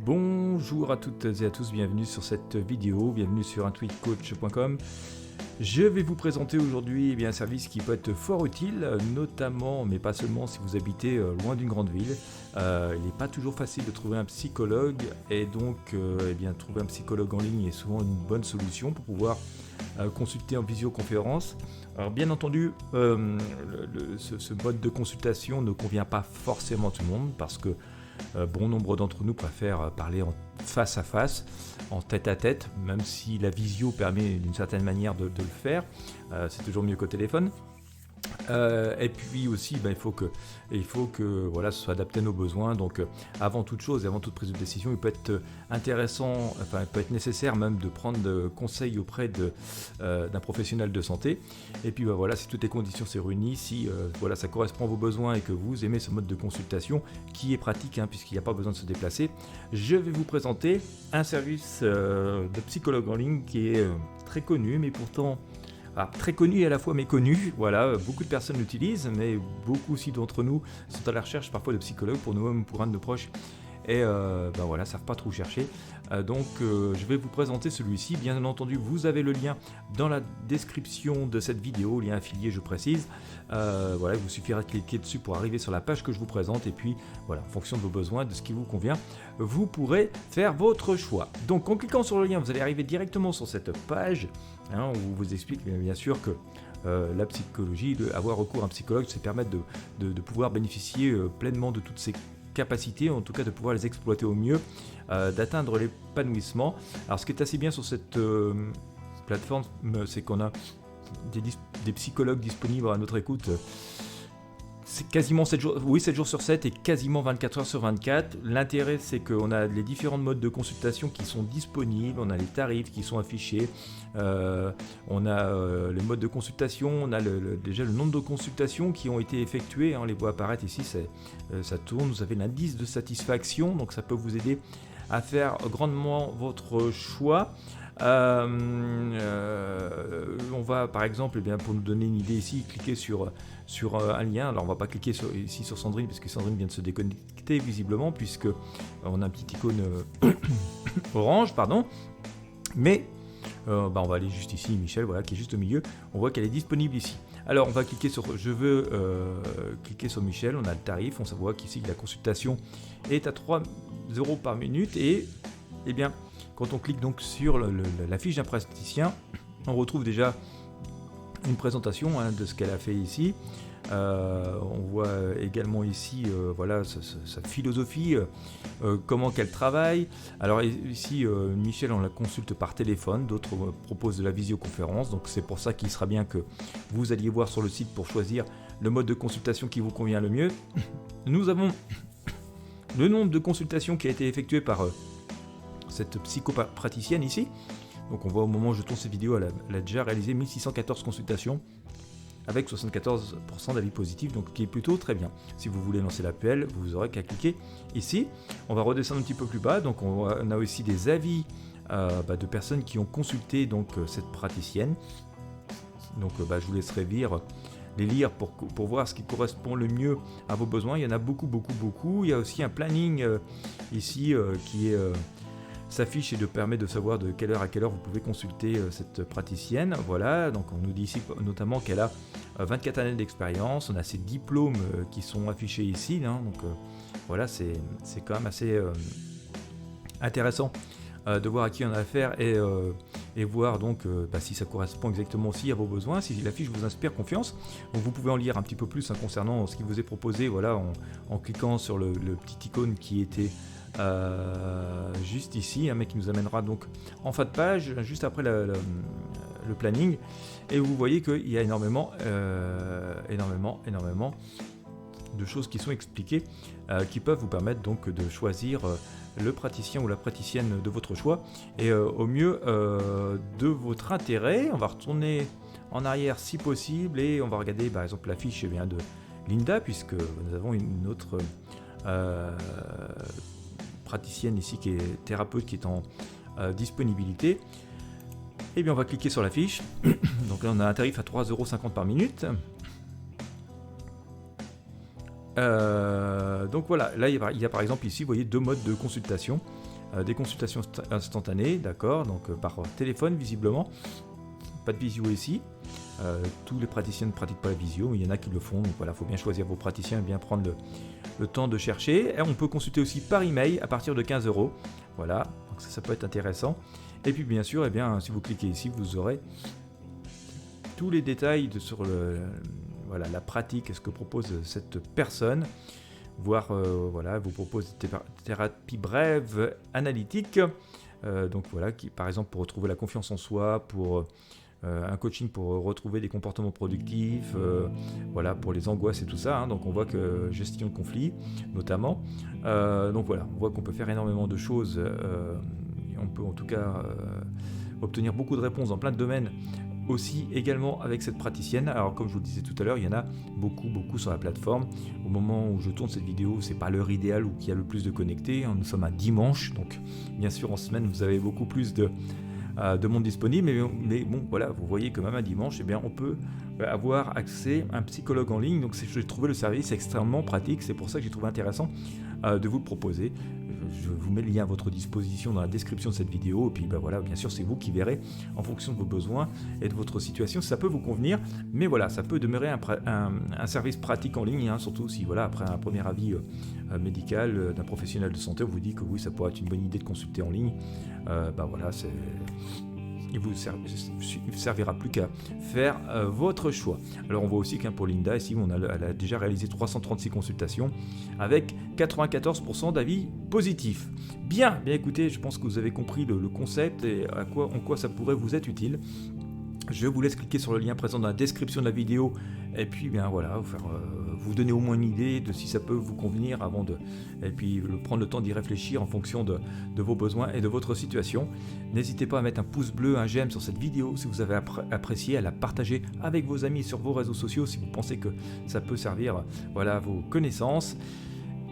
Bonjour à toutes et à tous, bienvenue sur cette vidéo, bienvenue sur intuitcoach.com. Je vais vous présenter aujourd'hui un service qui peut être fort utile, notamment, mais pas seulement si vous habitez loin d'une grande ville. Il n'est pas toujours facile de trouver un psychologue et donc trouver un psychologue en ligne est souvent une bonne solution pour pouvoir consulter en visioconférence. Alors bien entendu, ce mode de consultation ne convient pas forcément à tout le monde parce que bon nombre d'entre nous préfèrent parler en face à face, en tête à tête, même si la visio permet d'une certaine manière de le faire, c'est toujours mieux qu'au téléphone. Et puis aussi, il faut que voilà, ce soit adapté à nos besoins. Donc, avant toute chose et avant toute prise de décision, il peut être intéressant, il peut être nécessaire même de prendre conseil auprès d'un professionnel de santé. Et puis, voilà, si toutes les conditions sont réunies, si voilà, ça correspond à vos besoins et que vous aimez ce mode de consultation qui est pratique, puisqu'il n'y a pas besoin de se déplacer, je vais vous présenter un service de psychologue en ligne qui est très connu, mais pourtant très connu et à la fois méconnu. Voilà, beaucoup de personnes l'utilisent, mais beaucoup aussi d'entre nous sont à la recherche parfois de psychologues pour nous-mêmes ou pour un de nos proches et voilà, savent pas trop chercher. Donc je vais vous présenter celui-ci. Bien entendu, vous avez le lien dans la description de cette vidéo, lien affilié, je précise. Voilà, il vous suffira de cliquer dessus pour arriver sur la page que je vous présente et puis voilà, en fonction de vos besoins, de ce qui vous convient, vous pourrez faire votre choix. Donc en cliquant sur le lien, vous allez arriver directement sur cette page où on vous explique bien sûr que la psychologie, avoir recours à un psychologue, c'est permettre de pouvoir bénéficier pleinement de toutes ces capacités, en tout cas de pouvoir les exploiter au mieux, d'atteindre l'épanouissement. Alors ce qui est assez bien sur cette plateforme, c'est qu'on a des psychologues disponibles à notre écoute. C'est quasiment 7 jours sur 7 et quasiment 24 heures sur 24. L'intérêt, c'est qu'on a les différents modes de consultation qui sont disponibles, on a les tarifs qui sont affichés, on a les modes de consultation, on a déjà le nombre de consultations qui ont été effectuées, on les voit apparaître ici, ça tourne, vous avez l'indice de satisfaction, donc ça peut vous aider à faire grandement votre choix. On va par exemple, pour nous donner une idée ici, cliquer sur un lien. Alors on va pas cliquer ici sur Sandrine parce que Sandrine vient de se déconnecter visiblement puisque on a un petit icône orange, pardon. Mais on va aller juste ici, Michel, voilà, qui est juste au milieu. On voit qu'elle est disponible ici. Alors on va cliquer sur cliquer sur Michel, on a le tarif, on voit qu'ici la consultation est à 3 € par minute et bien quand on clique donc sur la fiche d'un praticien, on retrouve déjà une présentation de ce qu'elle a fait ici. On voit également ici voilà, sa philosophie, comment qu'elle travaille. Alors ici, Michel, on la consulte par téléphone, d'autres proposent de la visioconférence, donc c'est pour ça qu'il sera bien que vous alliez voir sur le site pour choisir le mode de consultation qui vous convient le mieux. Nous avons le nombre de consultations qui a été effectué par cette psychopraticienne ici. Donc on voit au moment où je tourne cette vidéo, elle a déjà réalisé 1614 consultations avec 74% d'avis positifs, donc qui est plutôt très bien. Si vous voulez lancer l'appel, vous aurez qu'à cliquer ici. On va redescendre un petit peu plus bas, donc on a aussi des avis de personnes qui ont consulté donc cette praticienne. Donc je vous laisserai les lire pour voir ce qui correspond le mieux à vos besoins. Il y en a beaucoup. Il y a aussi un planning ici qui s'affiche et permet de savoir de quelle heure à quelle heure vous pouvez consulter cette praticienne. Voilà, donc on nous dit ici notamment qu'elle a 24 années d'expérience. On a ses diplômes qui sont affichés ici, donc voilà, c'est quand même assez intéressant de voir à qui on a affaire et voir donc si ça correspond exactement aussi à vos besoins, si la fiche vous inspire confiance. Donc vous pouvez en lire un petit peu plus concernant ce qui vous est proposé, voilà, en cliquant sur le petit icône qui était juste ici, un mec qui nous amènera donc en fin de page, juste après le planning, et vous voyez qu'il y a énormément de choses qui sont expliquées, qui peuvent vous permettre donc de choisir le praticien ou la praticienne de votre choix, et au mieux de votre intérêt. On va retourner en arrière si possible, et on va regarder par exemple la fiche de Linda, puisque nous avons une autre praticienne ici qui est thérapeute, qui est en disponibilité. Et bien on va cliquer sur la fiche. Donc là on a un tarif à 3,50 € par minute. Donc voilà, là il y a par exemple ici, vous voyez, 2 modes de consultation. Des consultations instantanées, d'accord, donc par téléphone visiblement, pas de visio ici. Tous les praticiens ne pratiquent pas la visio, mais il y en a qui le font, donc voilà, il faut bien choisir vos praticiens et bien prendre le temps de chercher. Et on peut consulter aussi par email à partir de 15 €. Voilà, donc ça peut être intéressant. Et puis bien sûr, eh bien, si vous cliquez ici, vous aurez tous les détails sur voilà, la pratique, ce que propose cette personne. Voire, voilà, vous propose des thérapies brèves, analytiques. Donc voilà, par exemple pour retrouver la confiance en soi, pour un coaching pour retrouver des comportements productifs, voilà, pour les angoisses et tout ça, hein. Donc on voit que gestion de conflit notamment, donc voilà, on voit qu'on peut faire énormément de choses, et on peut en tout cas obtenir beaucoup de réponses dans plein de domaines aussi également avec cette praticienne. Alors comme je vous le disais tout à l'heure, il y en a beaucoup sur la plateforme. Au moment où je tourne cette vidéo, c'est pas l'heure idéale où il y a le plus de connectés, nous sommes un dimanche, donc bien sûr en semaine vous avez beaucoup plus de monde disponible, mais bon voilà, vous voyez que même un dimanche, eh bien, on peut avoir accès à un psychologue en ligne. Donc j'ai trouvé le service extrêmement pratique, c'est pour ça que j'ai trouvé intéressant de vous le proposer. Je vous mets le lien à votre disposition dans la description de cette vidéo, et puis voilà, bien sûr c'est vous qui verrez en fonction de vos besoins et de votre situation si ça peut vous convenir, mais voilà, ça peut demeurer un service pratique en ligne, hein, surtout si voilà, après un premier avis médical d'un professionnel de santé, on vous dit que oui, ça pourrait être une bonne idée de consulter en ligne. Voilà, il vous servira plus qu'à faire votre choix. Alors on voit aussi qu'un pour Linda, ici elle a déjà réalisé 336 consultations avec 94% d'avis positifs. Bien écoutez, je pense que vous avez compris le concept et en quoi ça pourrait vous être utile. Je vous laisse cliquer sur le lien présent dans la description de la vidéo et puis bien voilà, vous donner au moins une idée de si ça peut vous convenir et puis prendre le temps d'y réfléchir en fonction de vos besoins et de votre situation. N'hésitez pas à mettre un pouce bleu, un j'aime sur cette vidéo si vous avez apprécié, à la partager avec vos amis sur vos réseaux sociaux si vous pensez que ça peut servir voilà, à vos connaissances.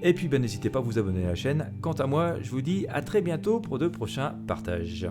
Et puis n'hésitez pas à vous abonner à la chaîne. Quant à moi, je vous dis à très bientôt pour de prochains partages.